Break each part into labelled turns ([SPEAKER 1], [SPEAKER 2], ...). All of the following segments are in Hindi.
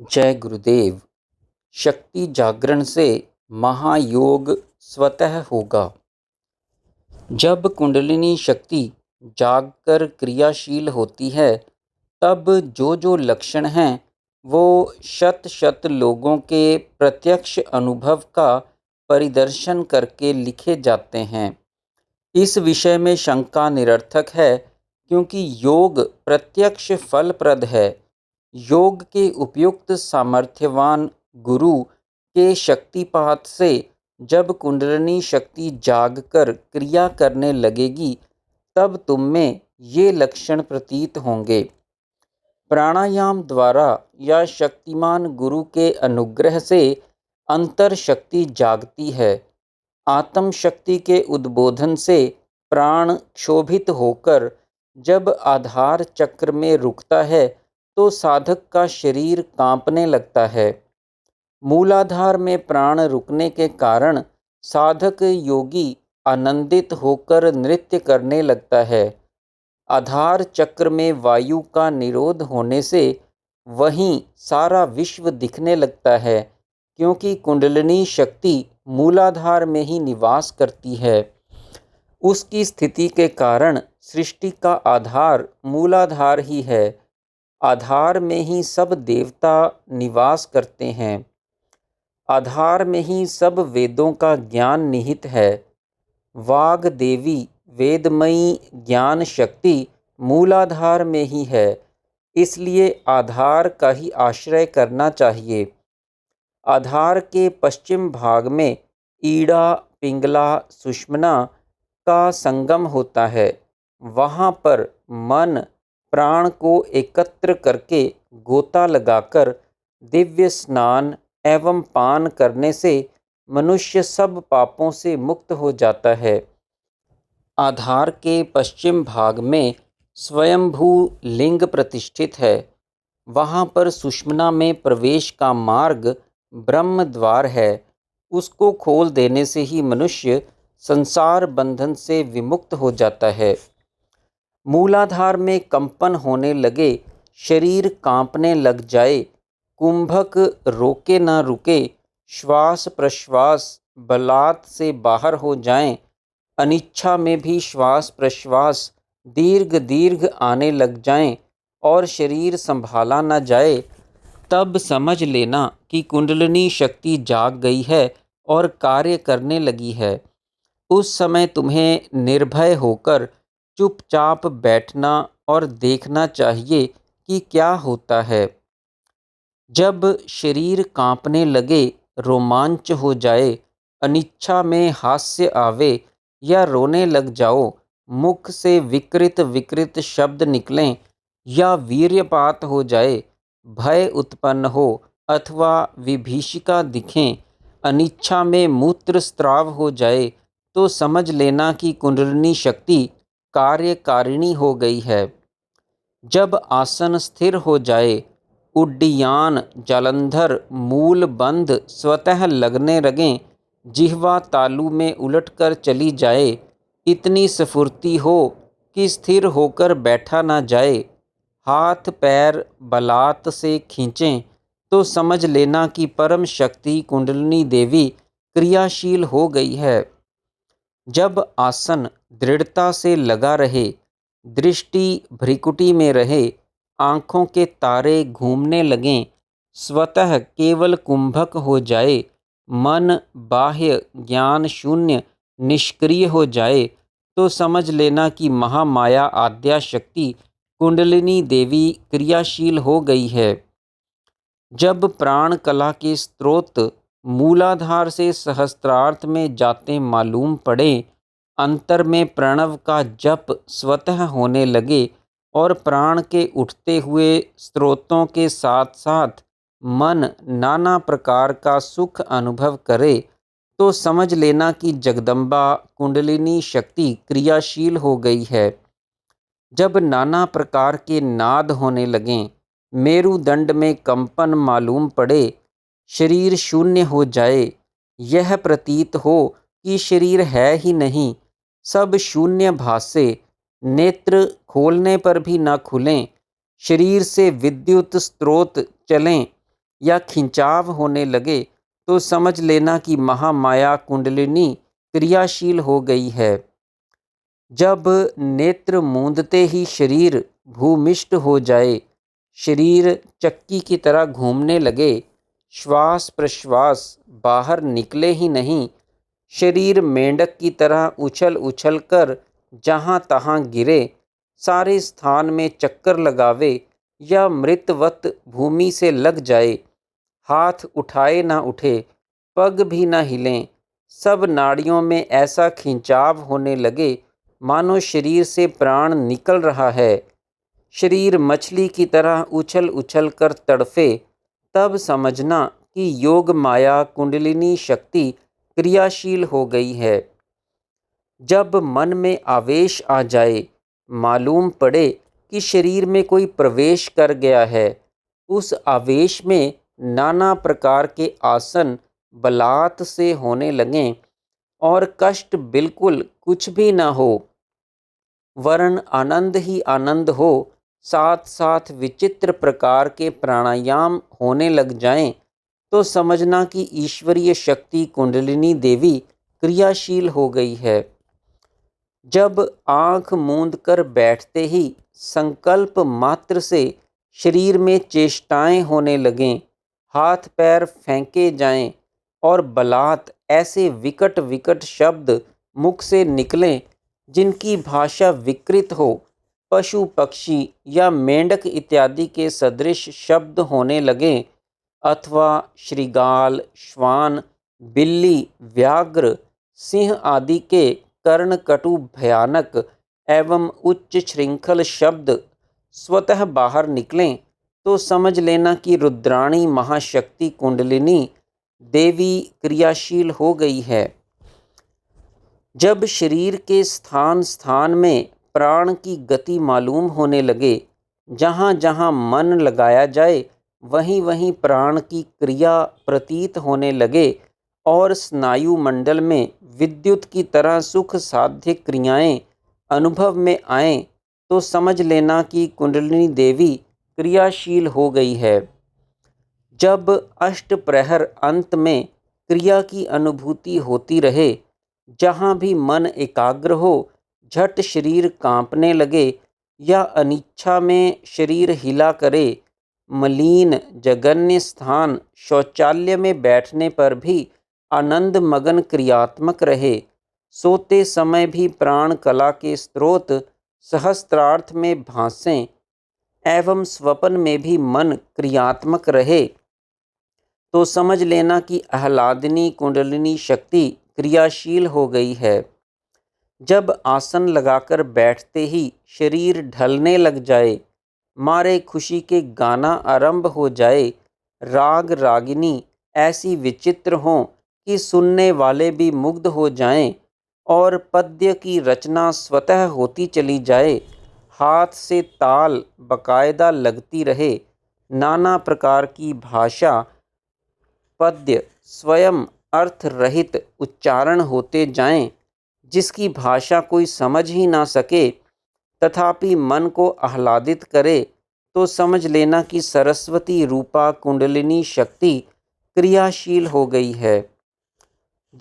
[SPEAKER 1] जय गुरुदेव। शक्ति जागरण से महायोग स्वतः होगा। जब कुंडलिनी शक्ति जागकर क्रियाशील होती है, तब जो जो लक्षण हैं वो शत शत लोगों के प्रत्यक्ष अनुभव का परिदर्शन करके लिखे जाते हैं। इस विषय में शंका निरर्थक है, क्योंकि योग प्रत्यक्ष फलप्रद है। योग के उपयुक्त सामर्थ्यवान गुरु के शक्तिपात से जब कुंडलिनी शक्ति जागकर क्रिया करने लगेगी, तब तुम में ये लक्षण प्रतीत होंगे। प्राणायाम द्वारा या शक्तिमान गुरु के अनुग्रह से अंतर शक्ति जागती है। आत्म शक्ति के उद्बोधन से प्राण क्षोभित होकर जब आधार चक्र में रुकता है, तो साधक का शरीर कांपने लगता है। मूलाधार में प्राण रुकने के कारण साधक योगी आनंदित होकर नृत्य करने लगता है। आधार चक्र में वायु का निरोध होने से वहीं सारा विश्व दिखने लगता है, क्योंकि कुंडलिनी शक्ति मूलाधार में ही निवास करती है। उसकी स्थिति के कारण सृष्टि का आधार मूलाधार ही है। आधार में ही सब देवता निवास करते हैं। आधार में ही सब वेदों का ज्ञान निहित है। वाग देवी वेदमयी ज्ञान शक्ति मूलाधार में ही है, इसलिए आधार का ही आश्रय करना चाहिए। आधार के पश्चिम भाग में ईड़ा, पिंगला, सुषुम्ना का संगम होता है। वहाँ पर मन प्राण को एकत्र करके गोता लगाकर दिव्य स्नान एवं पान करने से मनुष्य सब पापों से मुक्त हो जाता है। आधार के पश्चिम भाग में स्वयंभू लिंग प्रतिष्ठित है। वहाँ पर सुषुम्ना में प्रवेश का मार्ग ब्रह्म द्वार है। उसको खोल देने से ही मनुष्य संसार बंधन से विमुक्त हो जाता है। मूलाधार में कंपन होने लगे, शरीर कांपने लग जाए, कुंभक रोके ना रुके, श्वास प्रश्वास बलात् से बाहर हो जाएं, अनिच्छा में भी श्वास प्रश्वास दीर्घ दीर्घ आने लग जाएं और शरीर संभाला न जाए, तब समझ लेना कि कुंडलिनी शक्ति जाग गई है और कार्य करने लगी है। उस समय तुम्हें निर्भय होकर चुपचाप बैठना और देखना चाहिए कि क्या होता है। जब शरीर कांपने लगे, रोमांच हो जाए, अनिच्छा में हास्य आवे या रोने लग जाओ, मुख से विकृत विकृत शब्द निकलें या वीर्यपात हो जाए, भय उत्पन्न हो अथवा विभीषिका दिखें, अनिच्छा में मूत्र स्त्राव हो जाए, तो समझ लेना कि कुंडलिनी शक्ति कार्यकारिणी हो गई है। जब आसन स्थिर हो जाए, उड्डीयान जालंधर मूल बंध स्वतः लगने लगें, जिह्वा तालू में उलटकर चली जाए, इतनी स्फूर्ति हो कि स्थिर होकर बैठा ना जाए, हाथ पैर बलात् से खींचें, तो समझ लेना कि परम शक्ति कुंडलिनी देवी क्रियाशील हो गई है। जब आसन दृढ़ता से लगा रहे, दृष्टि भ्रिकुटी में रहे, आँखों के तारे घूमने लगें, स्वतः केवल कुंभक हो जाए, मन बाह्य ज्ञान शून्य निष्क्रिय हो जाए, तो समझ लेना कि महामाया आद्या शक्ति कुंडलिनी देवी क्रियाशील हो गई है। जब प्राण कला के स्रोत मूलाधार से सहस्त्रार्थ में जाते मालूम पड़े, अंतर में प्रणव का जप स्वतः होने लगे और प्राण के उठते हुए स्रोतों के साथ साथ मन नाना प्रकार का सुख अनुभव करे, तो समझ लेना कि जगदम्बा कुंडलिनी शक्ति क्रियाशील हो गई है। जब नाना प्रकार के नाद होने लगें, मेरुदंड में कंपन मालूम पड़े, शरीर शून्य हो जाए, यह प्रतीत हो कि शरीर है ही नहीं, सब शून्य भासे, नेत्र खोलने पर भी न खुलें, शरीर से विद्युत स्रोत चलें, या खिंचाव होने लगे तो समझ लेना कि महामाया कुंडलिनी क्रियाशील हो गई है। जब नेत्र मूंदते ही शरीर भूमिष्ठ हो जाए, शरीर चक्की की तरह घूमने लगे, श्वास प्रश्वास बाहर निकले ही नहीं, शरीर मेंढक की तरह उछल उछल कर जहाँ तहाँ गिरे, सारे स्थान में चक्कर लगावे या मृतवत भूमि से लग जाए, हाथ उठाए ना उठे, पग भी न हिलें, सब नाड़ियों में ऐसा खिंचाव होने लगे मानो शरीर से प्राण निकल रहा है, शरीर मछली की तरह उछल उछल कर तड़फे, तब समझना कि योग माया कुंडलिनी शक्ति क्रियाशील हो गई है। जब मन में आवेश आ जाए, मालूम पड़े कि शरीर में कोई प्रवेश कर गया है, उस आवेश में नाना प्रकार के आसन बलात् से होने लगें और कष्ट बिल्कुल कुछ भी न हो, वरन आनंद ही आनंद हो, साथ साथ विचित्र प्रकार के प्राणायाम होने लग जाएं, तो समझना कि ईश्वरीय शक्ति कुंडलिनी देवी क्रियाशील हो गई है। जब आँख मूंद कर बैठते ही संकल्प मात्र से शरीर में चेष्टाएं होने लगें, हाथ पैर फेंके जाएं और बलात् ऐसे विकट विकट शब्द मुख से निकलें जिनकी भाषा विकृत हो, पशु पक्षी या मेंढक इत्यादि के सदृश शब्द होने लगें, अथवा श्रृगाल, श्वान, बिल्ली, व्याघ्र, सिंह आदि के कर्णकटु भयानक एवं उच्च श्रृंखल शब्द स्वतः बाहर निकलें, तो समझ लेना कि रुद्राणी महाशक्ति कुंडलिनी देवी क्रियाशील हो गई है। जब शरीर के स्थान स्थान में प्राण की गति मालूम होने लगे, जहाँ जहाँ मन लगाया जाए वहीं वहीं प्राण की क्रिया प्रतीत होने लगे और स्नायु मंडल में विद्युत की तरह सुख साध्य क्रियाएं अनुभव में आएं, तो समझ लेना कि कुंडलिनी देवी क्रियाशील हो गई है। जब अष्ट प्रहर अंत में क्रिया की अनुभूति होती रहे, जहाँ भी मन एकाग्र हो, झट शरीर कांपने लगे या अनिच्छा में शरीर हिला करे, मलिन जगन्य स्थान शौचालय में बैठने पर भी आनंद मगन क्रियात्मक रहे, सोते समय भी प्राण कला के स्रोत सहस्त्रार्थ में भासें एवं स्वप्न में भी मन क्रियात्मक रहे, तो समझ लेना कि आह्लादिनी कुंडलिनी शक्ति क्रियाशील हो गई है। जब आसन लगाकर बैठते ही शरीर ढलने लग जाए, मारे खुशी के गाना आरंभ हो जाए, राग रागिनी ऐसी विचित्र हों कि सुनने वाले भी मुग्ध हो जाएं और पद्य की रचना स्वतः होती चली जाए, हाथ से ताल बकायदा लगती रहे, नाना प्रकार की भाषा पद्य स्वयं अर्थ रहित उच्चारण होते जाएं, जिसकी भाषा कोई समझ ही ना सके, तथापि मन को आह्लादित करे, तो समझ लेना कि सरस्वती रूपा कुंडलिनी शक्ति क्रियाशील हो गई है।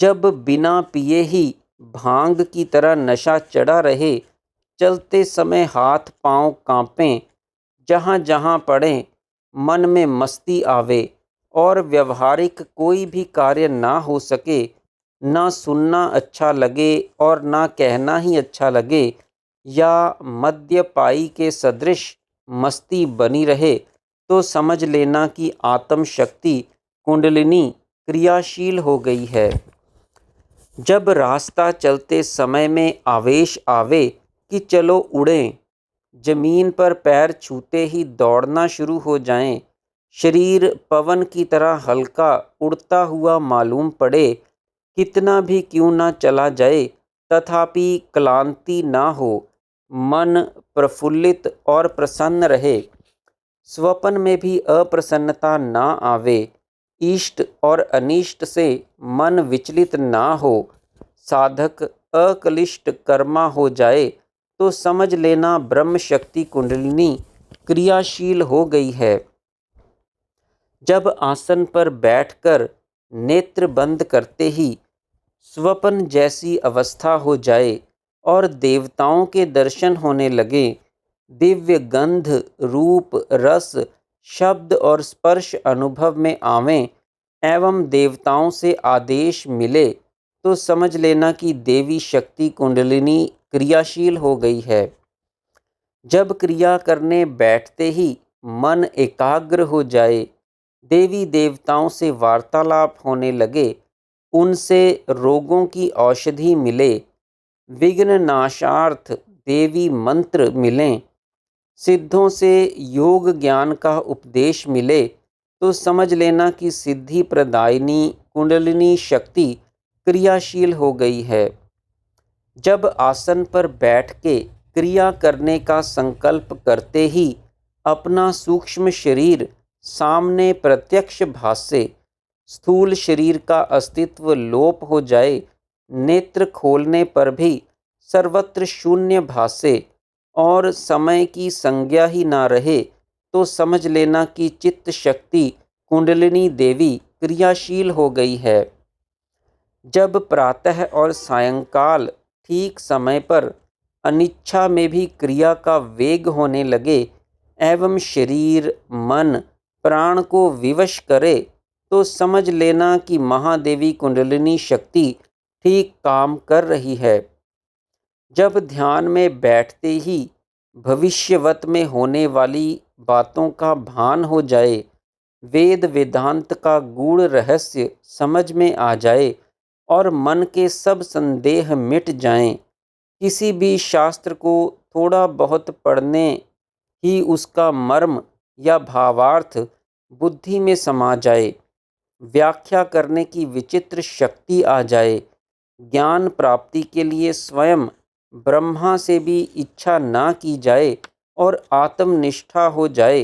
[SPEAKER 1] जब बिना पिए ही भांग की तरह नशा चढ़ा रहे, चलते समय हाथ पांव कांपें, जहाँ जहाँ पड़ें मन में मस्ती आवे और व्यवहारिक कोई भी कार्य ना हो सके, ना सुनना अच्छा लगे और ना कहना ही अच्छा लगे, या मद्यपाई के सदृश मस्ती बनी रहे, तो समझ लेना कि आत्म शक्ति कुंडलिनी क्रियाशील हो गई है। जब रास्ता चलते समय में आवेश आवे कि चलो उड़ें, जमीन पर पैर छूते ही दौड़ना शुरू हो जाएं, शरीर पवन की तरह हल्का उड़ता हुआ मालूम पड़े, कितना भी क्यों ना चला जाए तथापि क्लांति ना हो, मन प्रफुल्लित और प्रसन्न रहे, स्वप्न में भी अप्रसन्नता ना आवे, इष्ट और अनिष्ट से मन विचलित ना हो, साधक अक्लिष्ट कर्मा हो जाए, तो समझ लेना ब्रह्म शक्ति कुंडलिनी क्रियाशील हो गई है। जब आसन पर बैठकर नेत्र बंद करते ही स्वप्न जैसी अवस्था हो जाए और देवताओं के दर्शन होने लगे, दिव्य गंध, रूप, रस, शब्द और स्पर्श अनुभव में आवें एवं देवताओं से आदेश मिले, तो समझ लेना कि देवी शक्ति कुंडलिनी क्रियाशील हो गई है। जब क्रिया करने बैठते ही मन एकाग्र हो जाए, देवी देवताओं से वार्तालाप होने लगे, उनसे रोगों की औषधि मिले, विघ्न नाशार्थ देवी मंत्र मिलें, सिद्धों से योग ज्ञान का उपदेश मिले, तो समझ लेना कि सिद्धि प्रदायिनी कुंडलिनी शक्ति क्रियाशील हो गई है। जब आसन पर बैठ के क्रिया करने का संकल्प करते ही अपना सूक्ष्म शरीर सामने प्रत्यक्ष भासे, स्थूल शरीर का अस्तित्व लोप हो जाए, नेत्र खोलने पर भी सर्वत्र शून्य भासे और समय की संज्ञा ही ना रहे, तो समझ लेना कि चित्त शक्ति कुंडलिनी देवी क्रियाशील हो गई है। जब प्रातः और सायंकाल ठीक समय पर अनिच्छा में भी क्रिया का वेग होने लगे एवं शरीर, मन, प्राण को विवश करे, तो समझ लेना कि महादेवी कुंडलिनी शक्ति ठीक काम कर रही है। जब ध्यान में बैठते ही भविष्यवत में होने वाली बातों का भान हो जाए, वेद वेदांत का गूढ़ रहस्य समझ में आ जाए और मन के सब संदेह मिट जाएं, किसी भी शास्त्र को थोड़ा बहुत पढ़ने ही उसका मर्म या भावार्थ बुद्धि में समा जाए, व्याख्या करने की विचित्र शक्ति आ जाए, ज्ञान प्राप्ति के लिए स्वयं ब्रह्मा से भी इच्छा ना की जाए और आत्मनिष्ठा हो जाए,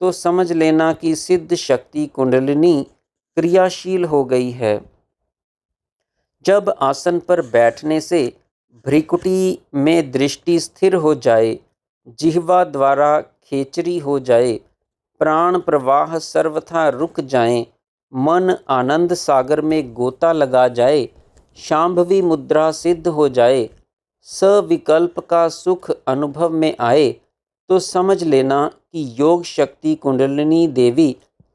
[SPEAKER 1] तो समझ लेना कि सिद्ध शक्ति कुंडलिनी क्रियाशील हो गई है। जब आसन पर बैठने से भ्रिकुटी में दृष्टि स्थिर हो जाए, जिह्वा द्वारा खेचरी हो जाए, प्राण प्रवाह सर्वथा रुक जाएं, मन आनंद सागर में गोता लगा जाए, शांभवी मुद्रा सिद्ध हो जाए, सविकल्प का सुख अनुभव में आए, तो समझ लेना कि योग शक्ति कुंडलिनी देवी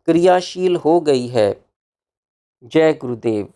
[SPEAKER 1] क्रियाशील हो गई है। जय गुरुदेव।